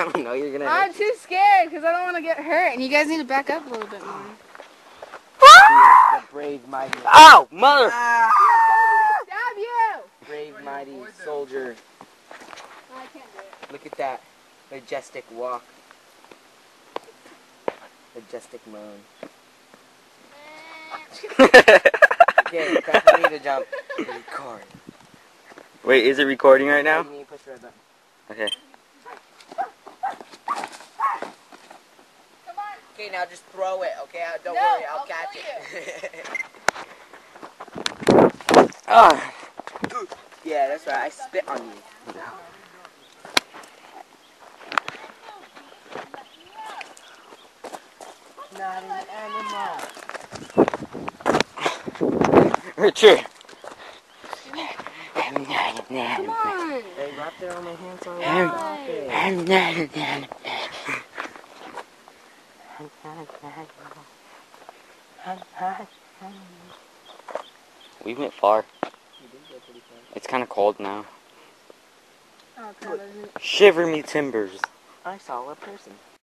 I don't know, you're gonna I'm too scared because I don't want to get hurt, and you guys need to back up a little bit more. The brave, mighty... Ow! Mother! Stab you! Brave, mighty soldier. I can't do it. Look at that majestic walk. Majestic moan. Okay, time for me to jump. Record. Wait, is it recording right now? You need to push the red button. Okay. Come on. Okay, now just throw it, okay? Don't No, worry, I'll I'll catch kill it. Ah! Yeah, that's right, I spit on you. Not an animal. Richard! Come on. Hey, right there on my hands on We went far. You did go pretty far. It's kind of cold now. Oh, crap, I didn't- Shiver me timbers. I saw a person.